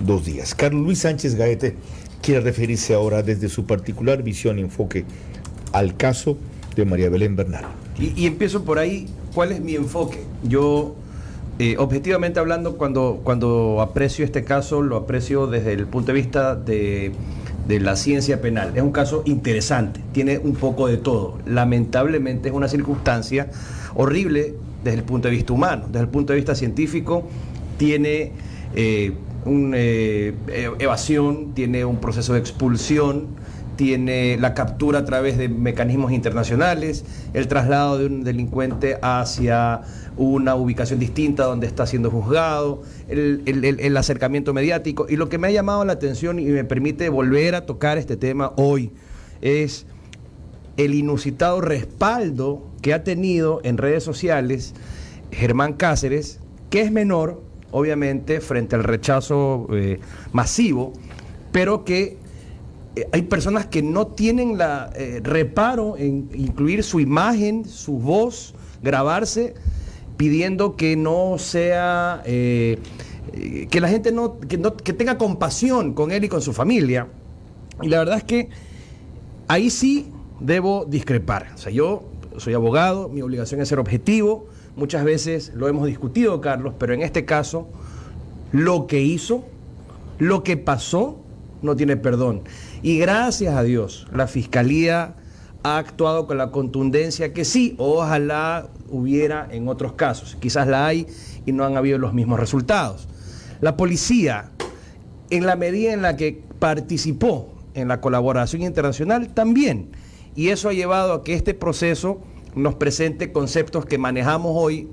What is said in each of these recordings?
2 días. Carlos Luis Sánchez Gaete quiere referirse ahora desde su particular visión y enfoque al caso de María Belén Bernal. Y empiezo por ahí. ¿Cuál es mi enfoque? Yo, objetivamente hablando, cuando aprecio este caso, lo aprecio desde el punto de vista de la ciencia penal. Es un caso interesante, tiene un poco de todo. Lamentablemente es una circunstancia horrible desde el punto de vista humano. Desde el punto de vista científico, tiene una evasión, tiene un proceso de expulsión, tiene la captura a través de mecanismos internacionales, el traslado de un delincuente hacia una ubicación distinta donde está siendo juzgado, el acercamiento mediático. Y lo que me ha llamado la atención y me permite volver a tocar este tema hoy es el inusitado respaldo que ha tenido en redes sociales Germán Cáceres, que es menor, obviamente, frente al rechazo masivo, pero que hay personas que no tienen reparo en incluir su imagen, su voz, grabarse, pidiendo que no sea, que la gente que tenga compasión con él y con su familia. Y la verdad es que ahí sí debo discrepar. O sea, yo soy abogado, mi obligación es ser objetivo. Muchas veces lo hemos discutido, Carlos, pero en este caso, lo que hizo, lo que pasó, no tiene perdón. Y gracias a Dios, la Fiscalía ha actuado con la contundencia que sí, ojalá hubiera en otros casos. Quizás la hay y no han habido los mismos resultados. La policía, en la medida en la que participó en la colaboración internacional, también. Y eso ha llevado a que este proceso nos presente conceptos que manejamos hoy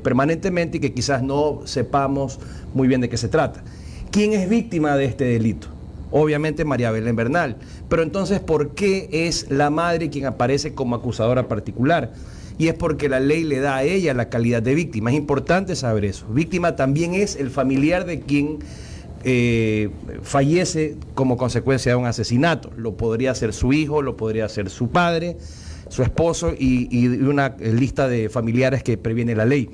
permanentemente y que quizás no sepamos muy bien de qué se trata. ¿Quién es víctima de este delito? Obviamente María Belén Bernal, pero entonces ¿por qué es la madre quien aparece como acusadora particular? Y es porque la ley le da a ella la calidad de víctima. Es importante saber eso. Víctima también es el familiar de quien fallece como consecuencia de un asesinato. Lo podría ser su hijo, lo podría ser su padre, su esposo y una lista de familiares que previene la ley.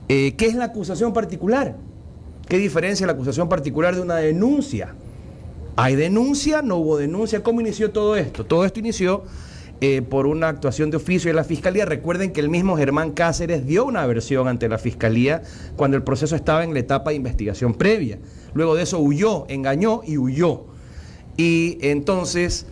¿Qué es la acusación particular? ¿Qué diferencia la acusación particular de una denuncia? ¿Hay denuncia? ¿No hubo denuncia? ¿Cómo inició todo esto? Todo esto inició por una actuación de oficio de la Fiscalía. Recuerden que el mismo Germán Cáceres dio una versión ante la Fiscalía cuando el proceso estaba en la etapa de investigación previa. Luego de eso huyó, engañó y huyó. Y entonces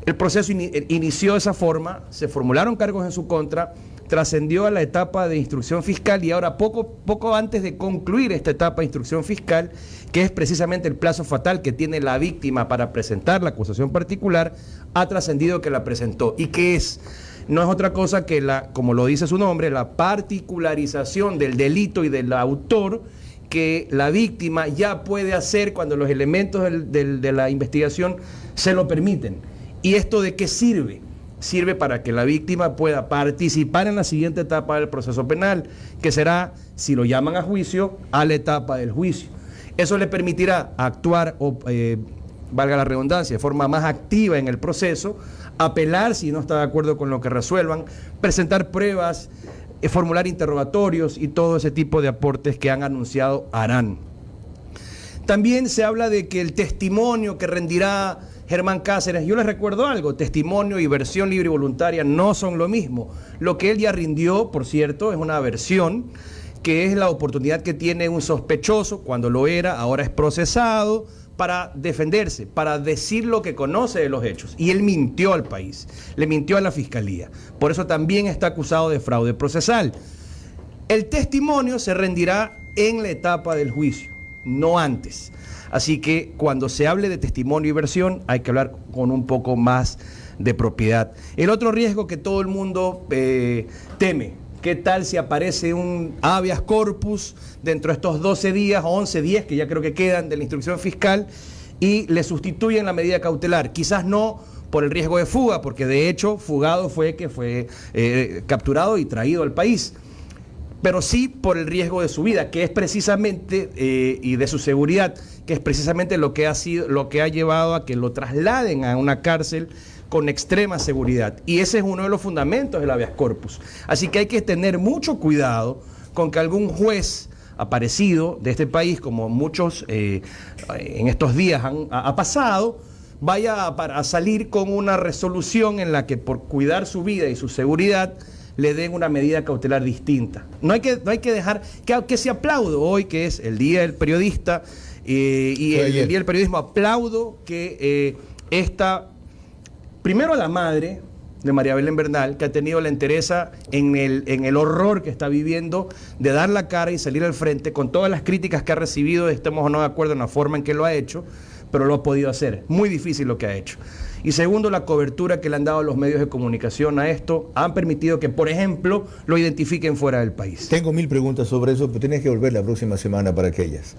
el proceso inició de esa forma, se formularon cargos en su contra, trascendió a la etapa de instrucción fiscal y ahora poco antes de concluir esta etapa de instrucción fiscal, que es precisamente el plazo fatal que tiene la víctima para presentar la acusación particular, ha trascendido que la presentó. ¿Y qué es? No es otra cosa que como lo dice su nombre, la particularización del delito y del autor que la víctima ya puede hacer cuando los elementos de la investigación se lo permiten. ¿Y esto de qué sirve? Sirve para que la víctima pueda participar en la siguiente etapa del proceso penal, que será, si lo llaman a juicio, a la etapa del juicio. Eso le permitirá actuar, valga la redundancia, de forma más activa en el proceso, apelar si no está de acuerdo con lo que resuelvan, presentar pruebas, formular interrogatorios y todo ese tipo de aportes que han anunciado harán. También se habla de que el testimonio que rendirá Germán Cáceres, yo les recuerdo algo, testimonio y versión libre y voluntaria no son lo mismo. Lo que él ya rindió, por cierto, es una versión que es la oportunidad que tiene un sospechoso, cuando lo era, ahora es procesado, para defenderse, para decir lo que conoce de los hechos. Y él mintió al país, le mintió a la Fiscalía. Por eso también está acusado de fraude procesal. El testimonio se rendirá en la etapa del juicio, no antes. Así que cuando se hable de testimonio y versión hay que hablar con un poco más de propiedad. El otro riesgo que todo el mundo teme, ¿qué tal si aparece un habeas corpus dentro de estos 12 días o 11 días que ya creo que quedan de la instrucción fiscal y le sustituyen la medida cautelar? Quizás no por el riesgo de fuga, porque de hecho fugado fue que fue capturado y traído al país, pero sí por el riesgo de su vida, que es precisamente, y de su seguridad, que es precisamente lo que ha llevado a que lo trasladen a una cárcel con extrema seguridad. Y ese es uno de los fundamentos del habeas corpus. Así que hay que tener mucho cuidado con que algún juez aparecido de este país, como muchos en estos días ha pasado, vaya a salir con una resolución en la que por cuidar su vida y su seguridad le den una medida cautelar distinta. No hay que dejar que se aplaudo hoy, que es el Día del Periodista y el Día del Periodismo, aplaudo que primero a la madre de María Belén Bernal, que ha tenido la entereza en el horror que está viviendo, de dar la cara y salir al frente con todas las críticas que ha recibido, estemos o no de acuerdo en la forma en que lo ha hecho, pero lo ha podido hacer. Muy difícil lo que ha hecho. Y segundo, la cobertura que le han dado los medios de comunicación a esto han permitido que, por ejemplo, lo identifiquen fuera del país. Tengo 1000 preguntas sobre eso, pero tienes que volver la próxima semana para aquellas.